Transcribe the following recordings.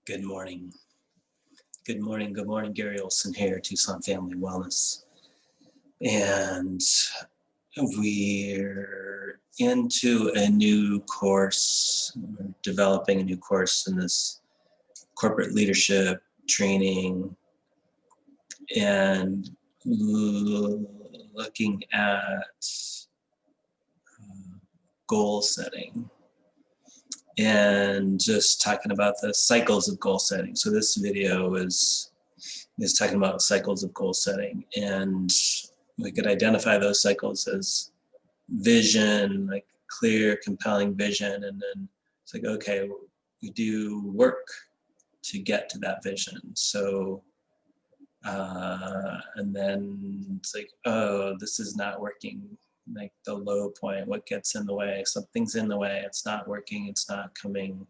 Good morning. Good morning. Good morning. Gary Olson here, Tucson Family Wellness. And we're into a new course, we're developing a new course in this corporate leadership training and looking at goal setting and just talking about the cycles of goal setting. So this video is talking about cycles of goal setting, and we could identify those cycles as vision, like clear, compelling vision, and then it's like, okay, we do work to get to that vision. So, and then it's like, oh, this is not working. Like the low point, what gets in the way? Something's in the way. It's not working. It's not coming.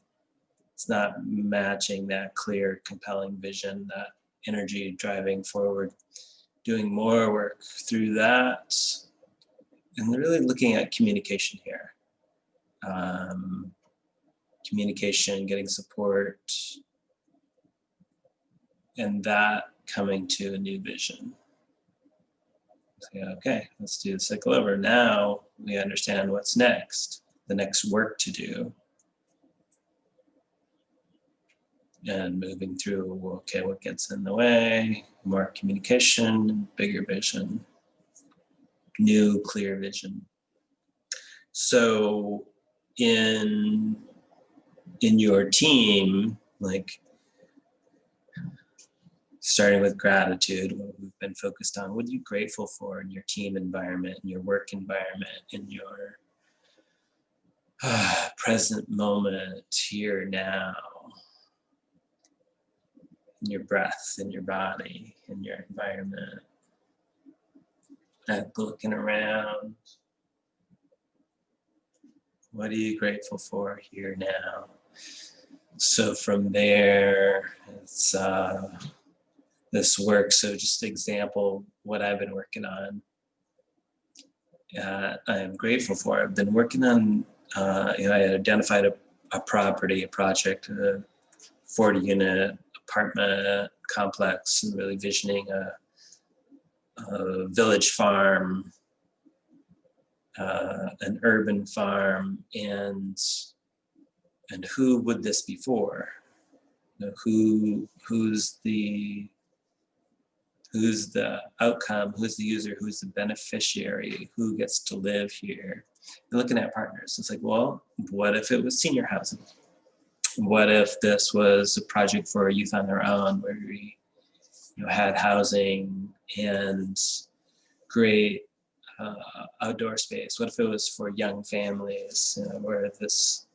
It's not matching that clear, compelling vision, that energy driving forward. Doing more work through that, and really looking at communication here. Communication, getting support, and that coming to a new vision. So, okay, let's do the cycle over. Now we understand what's next, the next work to do. And moving through, okay, what gets in the way? More communication, bigger vision, new clear vision. So in your team, like starting with gratitude, what we've been focused on, what are you grateful for in your team environment, in your work environment, in your present moment, here now, in your breath, in your body, in your environment, and looking around. What are you grateful for here now? So from there, it's this work. So just example, what I've been working on. I'm grateful for. I've been working on, I identified a property, a project, a 40-unit apartment complex, and really visioning a village farm, an urban farm, and who would this be for? Who's the outcome, who's the user, who's the beneficiary, who gets to live here? And looking at partners, it's like, well, what if it was senior housing? What if this was a project for youth on their own, where we had housing and great outdoor space? What if it was for young families, where this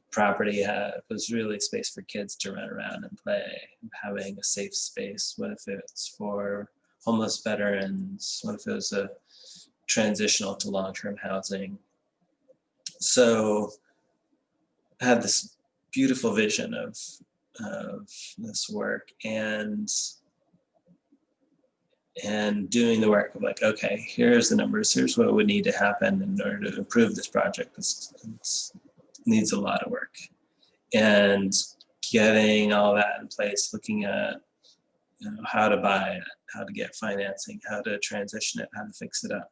property was really space for kids to run around and play, having a safe space? What if it's for homeless veterans? What if it was a transitional to long-term housing? So I had this beautiful vision of this work, and doing the work of like, okay, here's the numbers, here's what would need to happen in order to improve this project. This needs a lot of work, and getting all that in place, looking at how to buy it, how to get financing, how to transition it, how to fix it up.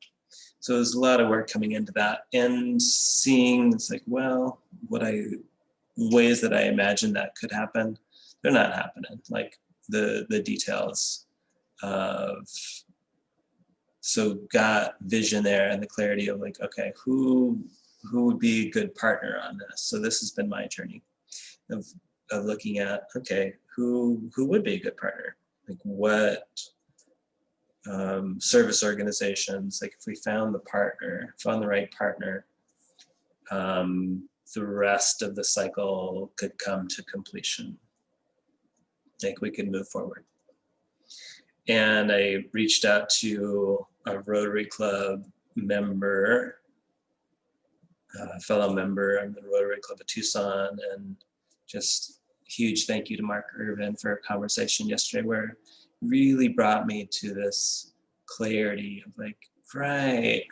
So there's a lot of work coming into that, and seeing it's like, well, ways that I imagine that could happen, they're not happening. Like the details of, so got vision there and the clarity of like, okay, who would be a good partner on this? So this has been my journey of looking at, okay, who would be a good partner? Like what service organizations, like if we found the right partner, the rest of the cycle could come to completion. Like we could move forward. And I reached out to a Rotary Club member, fellow member of the Rotary Club of Tucson, and just huge thank you to Mark Irvin for a conversation yesterday where it really brought me to this clarity of like, right.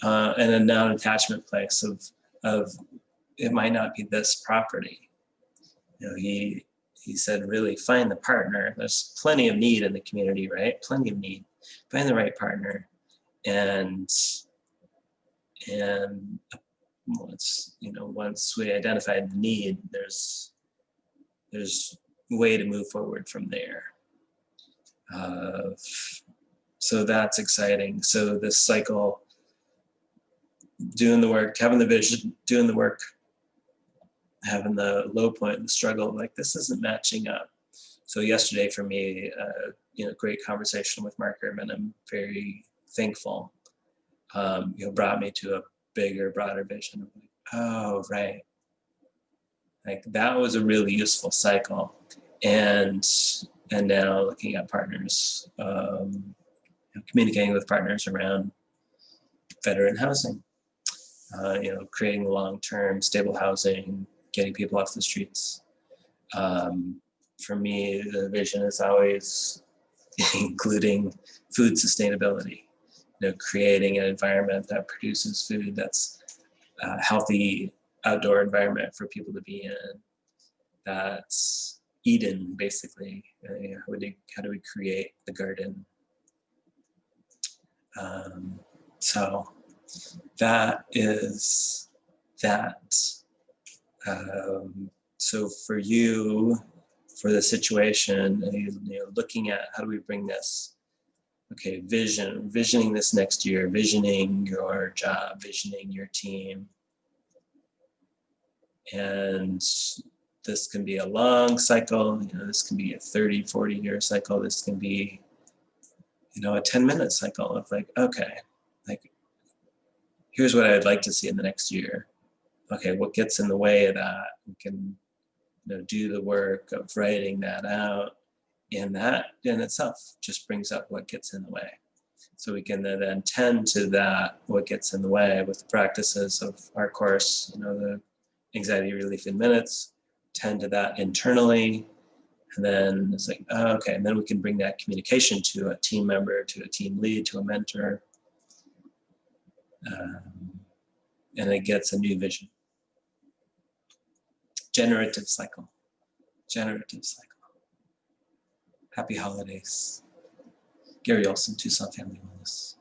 And a non-attachment place of it might not be this property. He he said, really find the partner. There's plenty of need in the community, right? Plenty of need. Find the right partner, and once we identified the need, there's a way to move forward from there. So that's exciting. So this cycle, doing the work, having the vision, doing the work, having the low point, the struggle, like this isn't matching up. So yesterday for me, great conversation with Mark Ehrman. I'm very thankful. Brought me to a bigger, broader vision of like, oh, right. Like that was a really useful cycle. And now looking at partners, communicating with partners around veteran housing, creating long-term stable housing, getting people off the streets. For me, the vision is always including food sustainability, creating an environment that produces food that's a healthy outdoor environment for people to be in, that's Eden, basically. How do we create the garden? So that is that. So for you, for the situation, looking at how do we bring this, visioning this next year, visioning your job, visioning your team. And this can be a long cycle, this can be a 30, 40-year cycle. This can be, a 10-minute cycle of like, okay, like, here's what I'd like to see in the next year. Okay, what gets in the way of that? We can do the work of writing that out, and that in itself just brings up what gets in the way. So we can then tend to that, what gets in the way, with the practices of our course, the anxiety relief in minutes, tend to that internally, and then it's like, oh, okay, and then we can bring that communication to a team member, to a team lead, to a mentor, and it gets a new vision. Generative cycle. Happy holidays. Gary Olson, Tucson Family Wellness.